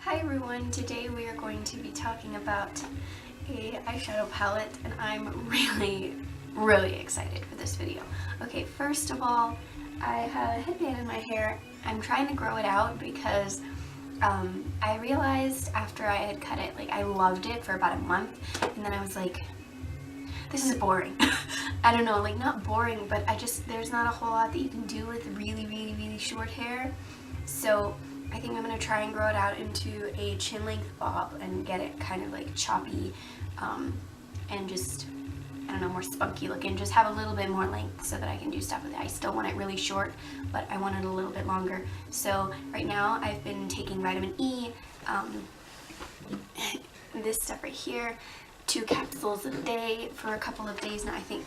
Hi everyone, today we are going to be talking about a eyeshadow palette and I'm really excited for this video. Okay, first of all, I have a headband in my hair. I'm trying to grow it out because I realized after I had cut it, like I loved it for about a month and then I was like, this is boring. I don't know, like not boring, but there's not a whole lot that you can do with really short hair. So I think I'm going to try and grow it out into a chin length bob and get it kind of like choppy and just, I don't know, more spunky looking. Just have a little bit more length so that I can do stuff with it. I still want it really short, but I want it a little bit longer. So right now I've been taking vitamin E, this stuff right here, 2 capsules a day for a couple of days now, I think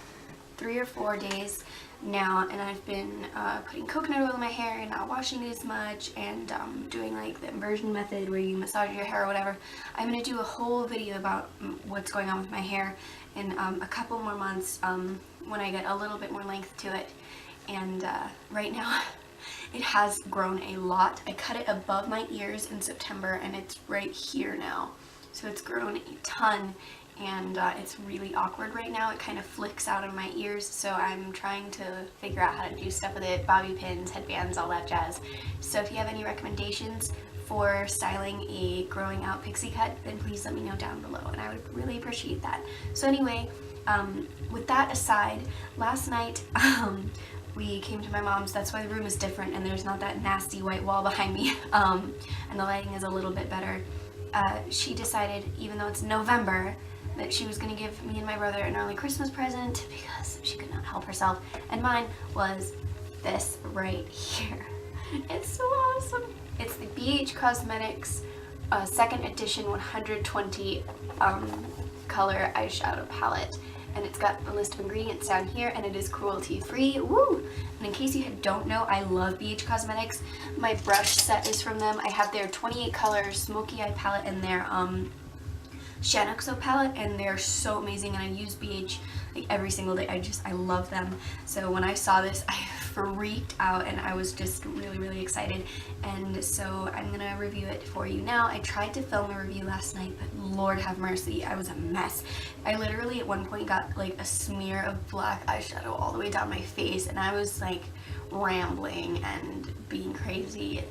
3 or 4 days now, and I've been putting coconut oil in my hair and not washing it as much and doing like the inversion method where you massage your hair or whatever. I'm going to do a whole video about what's going on with my hair in a couple more months when I get a little bit more length to it. And right now it has grown a lot. I cut it above my ears in September and it's right here now. So it's grown a ton. And it's really awkward right now. It kind of flicks out of my ears, so I'm trying to figure out how to do stuff with it, bobby pins, headbands, all that jazz. So if you have any recommendations for styling a growing out pixie cut, then please let me know down below, and I would really appreciate that. So anyway, with that aside, last night we came to my mom's. That's why the room is different and there's not that nasty white wall behind me, and the lighting is a little bit better. She decided, even though it's November, that she was going to give me and my brother an early Christmas present because she could not help herself, and mine was this right here. It's so awesome. It's the BH Cosmetics second edition 120 color eyeshadow palette, and it's got the list of ingredients down here, and it is cruelty free. Woo! And in case you don't know, I love BH Cosmetics. My brush set is from them. I have their 28 color smoky eye palette and their Shanoxo palette, and they're so amazing, and I use BH like every single day. I love them. So when I saw this, I freaked out and I was just really excited, and so I'm gonna review it for you now. I tried to film a review last night, but Lord have mercy, I was a mess. I literally at one point got like a smear of black eyeshadow all the way down my face, and I was like rambling and being crazy.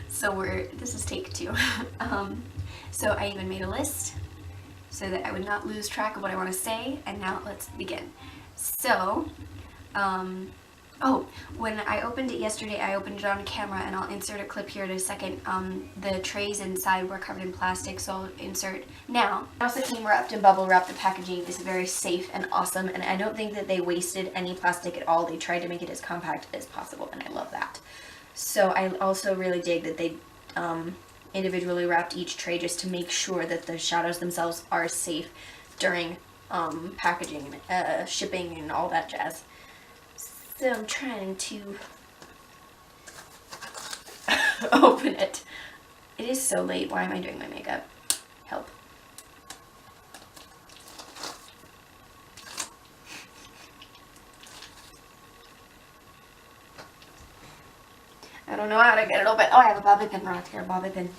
So this is take 2. So I even made a list so that I would not lose track of what I want to say, and now let's begin. So, when I opened it yesterday, I opened it on camera, and I'll insert a clip here in a second. The trays inside were covered in plastic, so I'll insert now. It also came wrapped in bubble wrap. The packaging is very safe and awesome, and I don't think that they wasted any plastic at all. They tried to make it as compact as possible, and I love that. So I also really dig that they individually wrapped each tray just to make sure that the shadows themselves are safe during packaging and shipping and all that jazz. So I'm trying to open it. It is so late. Why am I doing my makeup? Help. I don't know how to get it open. Oh, I have a bobby pin right here. Bobby pin.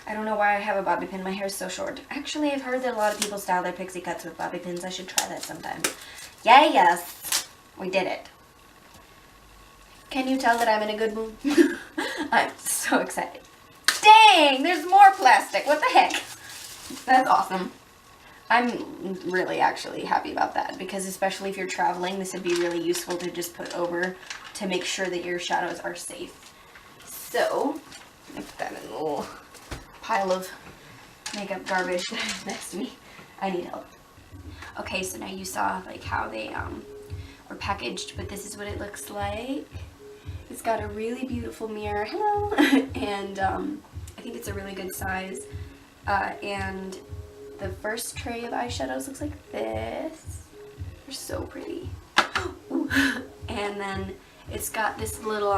I don't know why I have a bobby pin. My hair is so short. Actually, I've heard that a lot of people style their pixie cuts with bobby pins. I should try that sometime. Yay, yes. We did it. Can you tell that I'm in a good mood? I'm so excited. Dang, there's more plastic. What the heck? That's awesome. I'm really actually happy about that, because especially if you're traveling, this would be really useful to just put over to make sure that your shadows are safe. So, I put that in a little pile of makeup garbage next to me. I need help. Okay, so now you saw like how they were packaged, but this is what it looks like. It's got a really beautiful mirror. Hello! And I think it's a really good size. And the first tray of eyeshadows looks like this. They're so pretty. And then it's got this little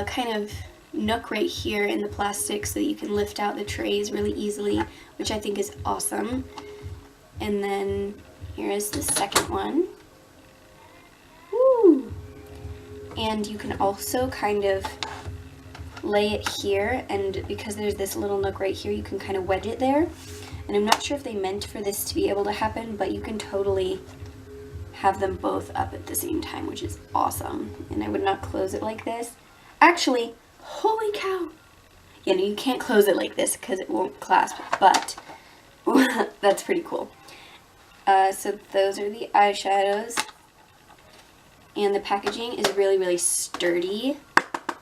kind of nook right here in the plastic so that you can lift out the trays really easily, which I think is awesome. And then here is the second one. Woo! And you can also kind of lay it here, and because there's this little nook right here, you can kind of wedge it there. And I'm not sure if they meant for this to be able to happen, but you can totally have them both up at the same time, which is awesome. And I would not close it like this. Actually, holy cow. Yeah, no, you can't close it like this because it won't clasp, but that's pretty cool. So those are the eyeshadows. And the packaging is really, really sturdy.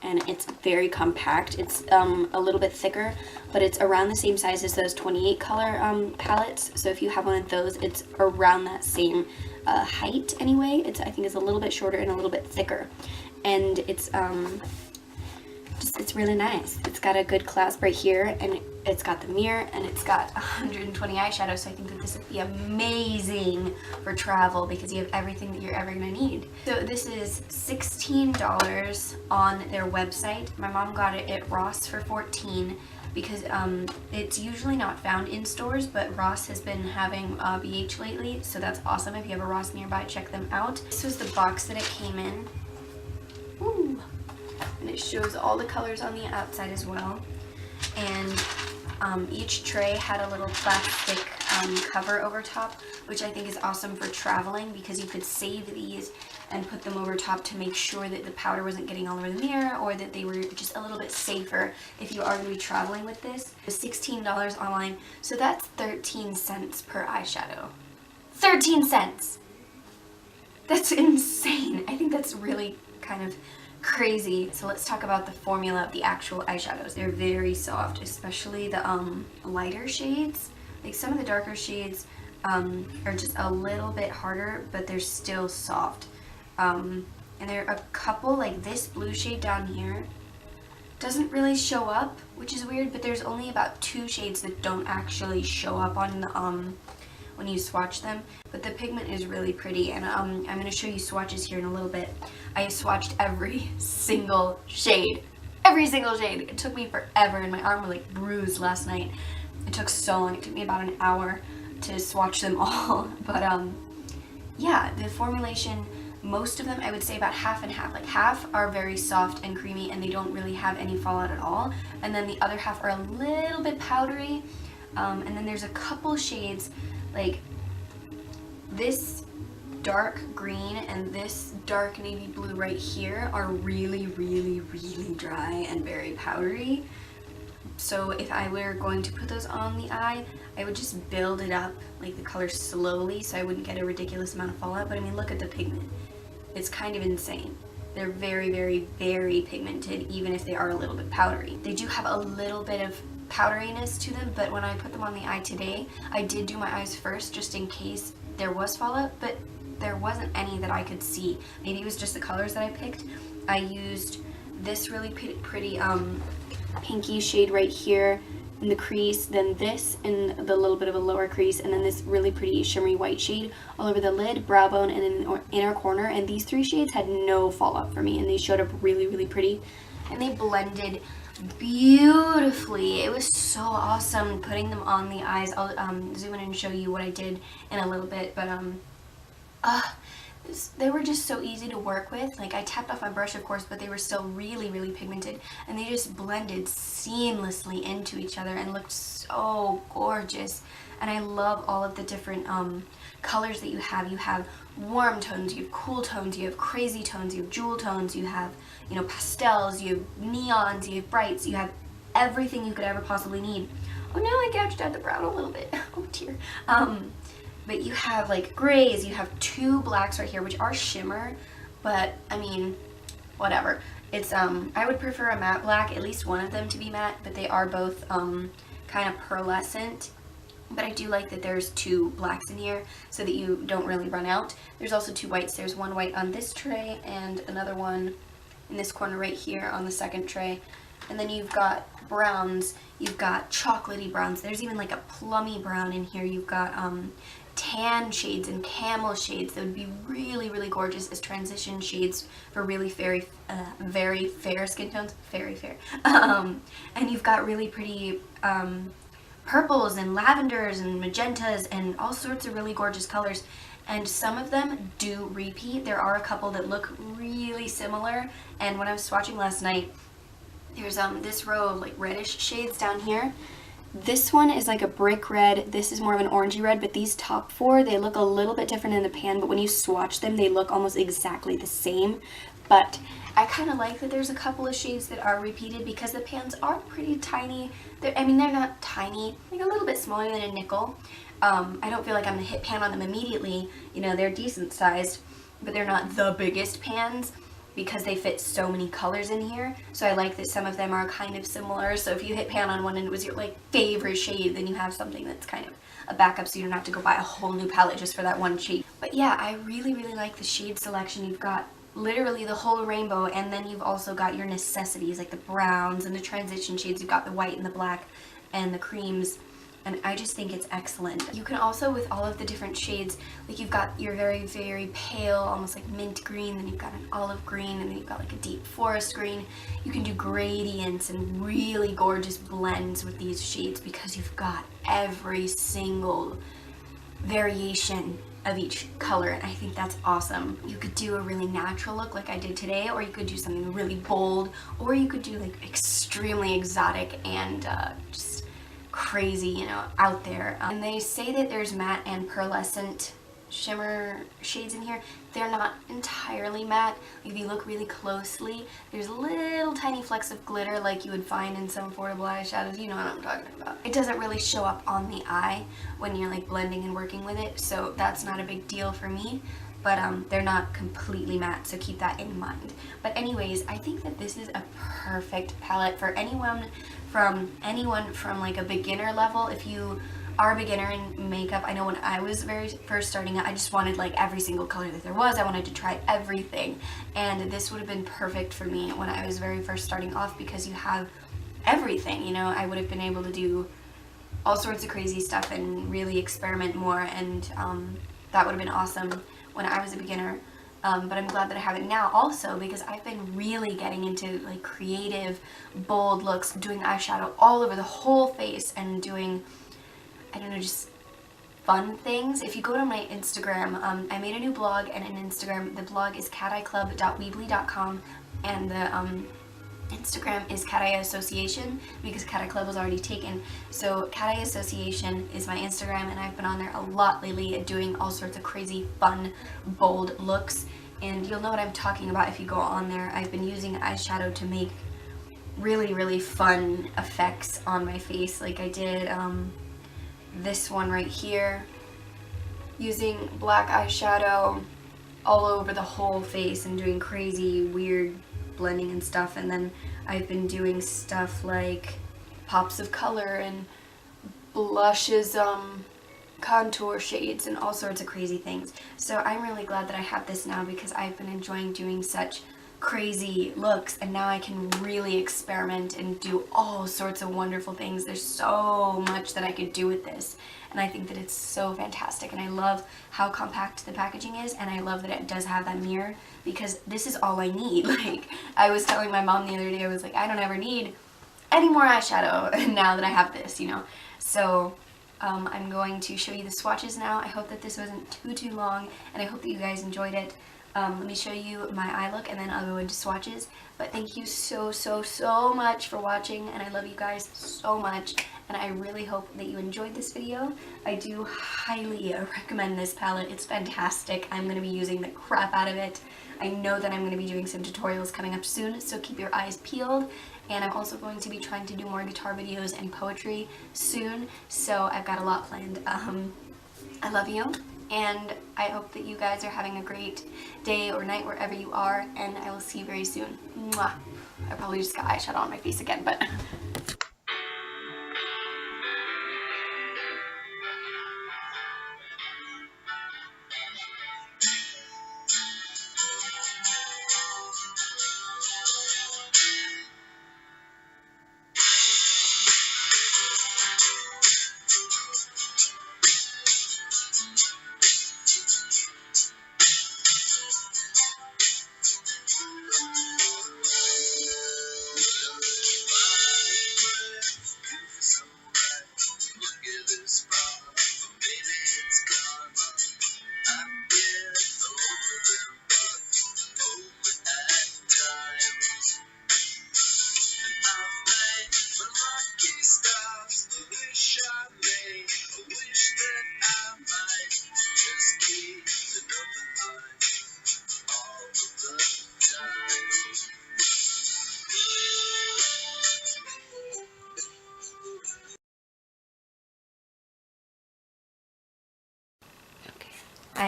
And it's very compact. It's a little bit thicker, but it's around the same size as those 28 color palettes. So if you have one of those, it's around that same height anyway. I think it's a little bit shorter and a little bit thicker. And it's really nice. It's got a good clasp right here, and it's got the mirror, and it's got 120 eyeshadows, so I think that this would be amazing for travel because you have everything that you're ever going to need. So this is $16 on their website. My mom got it at Ross for $14 because it's usually not found in stores, but Ross has been having BH lately, so that's awesome. If you have a Ross nearby, check them out. This was the box that it came in. Ooh. And it shows all the colors on the outside as well. And each tray had a little plastic cover over top, which I think is awesome for traveling because you could save these and put them over top to make sure that the powder wasn't getting all over the mirror, or that they were just a little bit safer if you are going to be traveling with this. It was $16 online, so that's 13 cents per eyeshadow. 13 cents! That's insane. I think that's really kind of crazy. So let's talk about the formula of the actual eyeshadows. They're very soft, especially the lighter shades. Like some of the darker shades are just a little bit harder, but they're still soft. And there are a couple, like this blue shade down here doesn't really show up, which is weird, but there's only about 2 shades that don't actually show up on the when you swatch them, but the pigment is really pretty. And I'm going to show you swatches here in a little bit. I swatched every single shade. Every single shade. It took me forever, and my arm was like bruised last night. It took so long. It took me about an hour to swatch them all. But yeah, the formulation, most of them, I would say about half and half. Like half are very soft and creamy and they don't really have any fallout at all. And then the other half are a little bit powdery. And then there's a couple shades, like this dark green and this dark navy blue right here are really, really, really dry and very powdery. So if I were going to put those on the eye, I would just build it up, like the color slowly, so I wouldn't get a ridiculous amount of fallout. But I mean, look at the pigment. It's kind of insane. They're very, very, very pigmented, even if they are a little bit powdery. They do have a little bit of powderiness to them, but when I put them on the eye today, I did do my eyes first just in case there was fallout, but there wasn't any that I could see. Maybe it was just the colors that I picked. I used this really pretty pinky shade right here in the crease, then this in the little bit of a lower crease, and then this really pretty shimmery white shade all over the lid, brow bone, and in the inner corner. And these 3 shades had no fallout for me, and they showed up really, really pretty, and they blended beautifully. It was so awesome putting them on the eyes. I'll zoom in and show you what I did in a little bit, but they were just so easy to work with. Like, I tapped off my brush, of course, but they were still really, really pigmented, and they just blended seamlessly into each other and looked so gorgeous. And I love all of the different colors that you have. You have warm tones, you have cool tones, you have crazy tones, you have jewel tones, you have, you know, pastels, you have neons, you have brights, you have everything you could ever possibly need. Oh no, I gouged out the brown a little bit. Oh dear. But you have like grays, you have 2 blacks right here, which are shimmer, but I mean, whatever. It's I would prefer a matte black, at least one of them to be matte, but they are both kind of pearlescent. But I do like that there's 2 blacks in here so that you don't really run out. There's also 2 whites. There's one white on this tray and another one in this corner right here on the second tray. And then you've got browns, you've got chocolatey browns. There's even like a plummy brown in here. You've got tan shades and camel shades that would be really, really gorgeous as transition shades for really very fair skin tones. Very fair. And you've got really pretty purples and lavenders and magentas and all sorts of really gorgeous colors. And some of them do repeat. There are a couple that look really similar, and when I was swatching last night, There's this row of like reddish shades down here. This one is like a brick red. This is more of an orangey red, but these top four, they look a little bit different in the pan, but when you swatch them, they look almost exactly the same. But I kind of like that there's a couple of shades that are repeated because the pans are pretty tiny. I mean, they're not tiny, like a little bit smaller than a nickel. I don't feel like I'm gonna hit pan on them immediately. You know, they're decent sized, but they're not the biggest pans because they fit so many colors in here. So I like that some of them are kind of similar. So if you hit pan on one and it was your like favorite shade, then you have something that's kind of a backup so you don't have to go buy a whole new palette just for that one shade. But yeah, I really, really like the shade selection. You've got literally the whole rainbow, and then you've also got your necessities like the browns and the transition shades. You've got the white and the black and the creams. And I just think it's excellent. You can also, with all of the different shades, like you've got your very, very pale, almost like mint green, then you've got an olive green, and then you've got like a deep forest green. You can do gradients and really gorgeous blends with these shades because you've got every single variation of each color, and I think that's awesome. You could do a really natural look like I did today, or you could do something really bold, or you could do like extremely exotic and just crazy, you know, out there. And they say that there's matte and pearlescent shimmer shades in here. They're not entirely matte. If you look really closely, there's little tiny flecks of glitter like you would find in some affordable eyeshadows. You know what I'm talking about. It doesn't really show up on the eye when you're like blending and working with it, so that's not a big deal for me. But they're not completely matte, so keep that in mind. But anyways, I think that this is a perfect palette for anyone from like a beginner level. If you are a beginner in makeup, I know when I was very first starting out, I just wanted like every single color that there was. I wanted to try everything, and this would have been perfect for me when I was very first starting off because you have everything, you know. I would have been able to do all sorts of crazy stuff and really experiment more, and that would have been awesome when I was a beginner. But I'm glad that I have it now also because I've been really getting into like creative, bold looks, doing eyeshadow all over the whole face and doing, I don't know, just fun things. If you go to my Instagram, I made a new blog and an Instagram. The blog is cateyeclub.weebly.com, and the Instagram is Cat Eye Association because Cat Eye Club was already taken. So Cat Eye Association is my Instagram, and I've been on there a lot lately doing all sorts of crazy, fun, bold looks. And you'll know what I'm talking about if you go on there. I've been using eyeshadow to make really, really fun effects on my face. Like I did this one right here, using black eyeshadow all over the whole face and doing crazy, weird blending and stuff. And then I've been doing stuff like pops of color and blushes, contour shades, and all sorts of crazy things. So I'm really glad that I have this now because I've been enjoying doing such crazy looks, and now I can really experiment and do all sorts of wonderful things. There's so much that I could do with this, and I think that it's so fantastic. And I love how compact the packaging is, and I love that it does have that mirror because this is all I need. Like I was telling my mom the other day, I was like, I don't ever need any more eyeshadow now that I have this, you know. So I'm going to show you the swatches now. I hope that this wasn't too long, and I hope that you guys enjoyed it. Let me show you my eye look, and then I'll go into swatches. But thank you so much for watching, and I love you guys so much, and I really hope that you enjoyed this video. I do highly recommend this palette. It's fantastic. I'm going to be using the crap out of it. I know that I'm going to be doing some tutorials coming up soon, so keep your eyes peeled. And I'm also going to be trying to do more guitar videos and poetry soon, so I've got a lot planned. I love you, and I hope that you guys are having a great day or night wherever you are, and I will see you very soon. Mwah. I probably just got eyeshadow on my face again, but...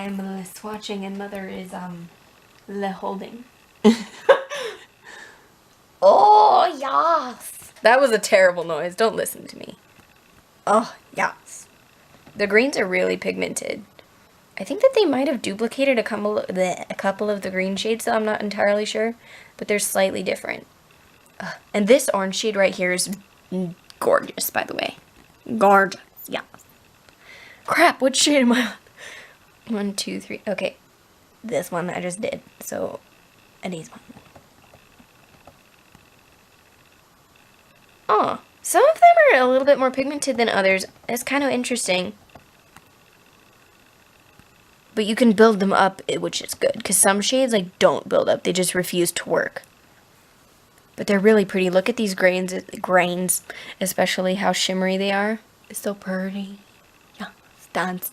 I'm swatching and Mother is le holding. Oh, yes! That was a terrible noise. Don't listen to me. Oh, yes. The greens are really pigmented. I think that they might have duplicated a couple of the green shades, though I'm not entirely sure. But they're slightly different. And this orange shade right here is gorgeous, by the way. Gorgeous, yeah. Crap, what shade am I on? 1, 2, 3. Okay. This one I just did. So, these one. Oh, some of them are a little bit more pigmented than others. It's kind of interesting. But you can build them up, which is good. Because some shades, like, don't build up. They just refuse to work. But they're really pretty. Look at these grains, especially how shimmery they are. It's so pretty. Yeah, dance.